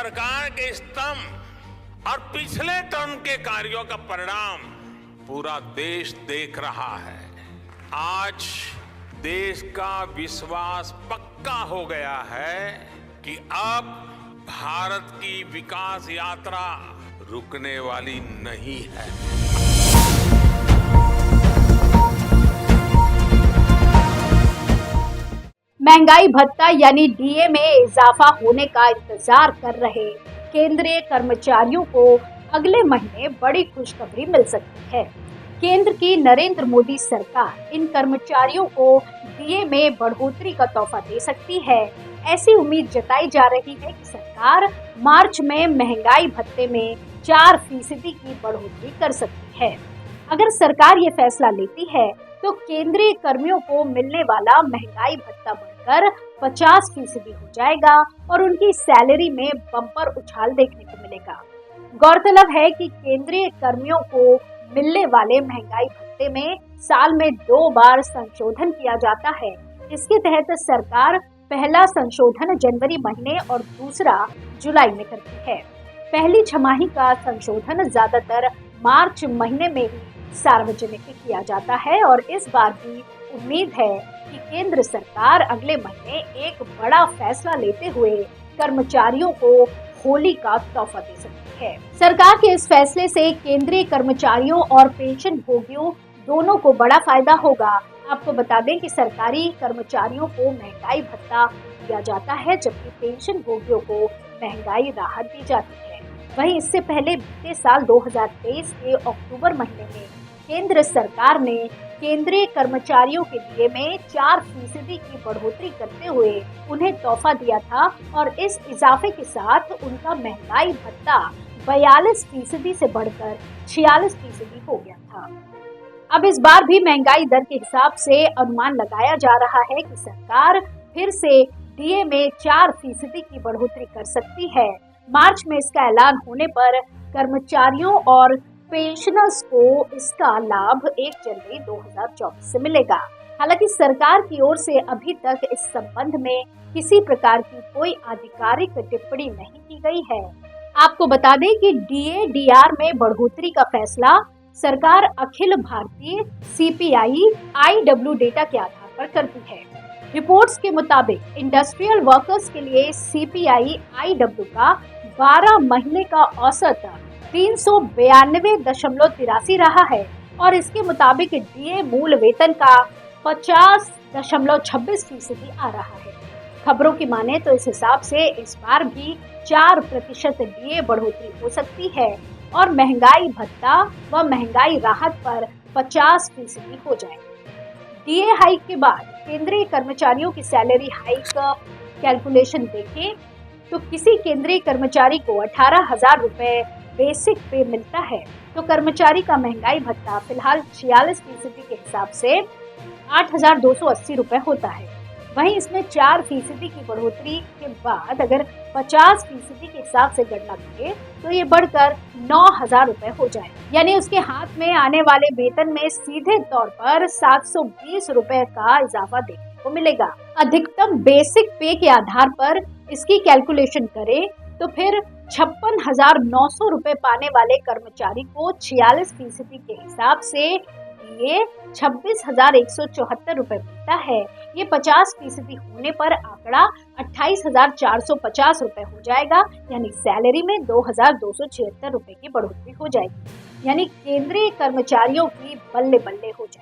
सरकार के स्तंभ और पिछले टर्म के कार्यों का परिणाम पूरा देश देख रहा है। आज देश का विश्वास पक्का हो गया है कि अब भारत की विकास यात्रा रुकने वाली नहीं है। महंगाई भत्ता यानी डीए में इजाफा होने का इंतजार कर रहे केंद्रीय कर्मचारियों को अगले महीने बड़ी खुशखबरी मिल सकती है। केंद्र की नरेंद्र मोदी सरकार इन कर्मचारियों को डीए में बढ़ोतरी का तोहफा दे सकती है। ऐसी उम्मीद जताई जा रही है कि सरकार मार्च में महंगाई भत्ते में 4% की बढ़ोतरी कर सकती है। अगर सरकार ये फैसला लेती है तो केंद्रीय कर्मियों को मिलने वाला महंगाई भत्ता बढ़कर 50% हो जाएगा और उनकी सैलरी में बम्पर उछाल देखने को मिलेगा। गौरतलब है कि केंद्रीय कर्मियों को मिलने वाले महंगाई भत्ते में साल में 2 बार संशोधन किया जाता है। इसके तहत सरकार पहला संशोधन जनवरी महीने और दूसरा जुलाई में करती है। पहली छमाही का संशोधन ज्यादातर मार्च महीने में ही सार्वजनिक किया जाता है और इस बार भी उम्मीद है कि केंद्र सरकार अगले महीने एक बड़ा फैसला लेते हुए कर्मचारियों को होली का तोहफा दे सकती है। सरकार के इस फैसले से केंद्रीय कर्मचारियों और पेंशन भोगियों दोनों को बड़ा फायदा होगा। आपको बता दें कि सरकारी कर्मचारियों को महंगाई भत्ता दिया जाता है जबकि पेंशन भोगियों को महंगाई राहत दी जाती है। वहीं इससे पहले बीते साल 2023 के अक्टूबर महीने में केंद्र सरकार ने केंद्रीय कर्मचारियों के डीए में 4% की बढ़ोतरी करते हुए उन्हें तोहफा दिया था और इस इजाफे के साथ उनका महंगाई भत्ता 42% से बढ़कर 46% हो गया था। अब इस बार भी महंगाई दर के हिसाब से अनुमान लगाया जा रहा है कि सरकार फिर से डीए में 4% की बढ़ोतरी कर सकती है। मार्च में इसका ऐलान होने पर कर्मचारियों और पेंशनर्स को इसका लाभ 1 जनवरी 2024 से मिलेगा। हालांकि सरकार की ओर से अभी तक इस संबंध में किसी प्रकार की कोई आधिकारिक टिप्पणी नहीं की गई है। आपको बता दें कि डीए डीआर में बढ़ोतरी का फैसला सरकार Akhil Bharatiya CPI IW data के आधार पर करती है। रिपोर्ट्स के मुताबिक इंडस्ट्रियल वर्कर्स के लिए सीपीआई आईडब्ल्यू का 12 महीने का औसत 392.83 रहा है और इसके मुताबिक डीए मूल वेतन का 50.26% आ रहा है। खबरों की माने तो इस हिसाब से इस बार भी 4% डीए बढ़ोतरी हो सकती है और महंगाई भत्ता व महंगाई राहत पर 50% हो जाएगी। डीए हाइक के बाद केंद्रीय कर्मचारियों की सैलरी हाइक कैलकुलेशन देखें तो किसी केंद्रीय कर्मचारी को 18,000 रुपए बेसिक पे मिलता है तो कर्मचारी का महंगाई भत्ता फिलहाल 46% के हिसाब से 8,280 रुपए होता है। वहीं इसमें 4% की बढ़ोतरी के बाद अगर 50% के हिसाब से गणना करें तो ये बढ़कर 9,000 रुपए हो जाए, यानी उसके हाथ में आने वाले वेतन में सीधे तौर पर 720 रुपए का इजाफा देखने को मिलेगा। अधिकतम बेसिक पे के आधार पर इसकी कैलकुलेशन करें तो फिर 56,900 रुपए पाने वाले कर्मचारी को 46% के हिसाब से ये 26,174 रुपए मिलता है। ये 50% होने पर आंकड़ा 28,450 रुपए हो जाएगा, यानी सैलरी में 2,276 रुपए की बढ़ोतरी हो जाएगी, यानी केंद्रीय कर्मचारियों की बल्ले बल्ले हो जाएगी।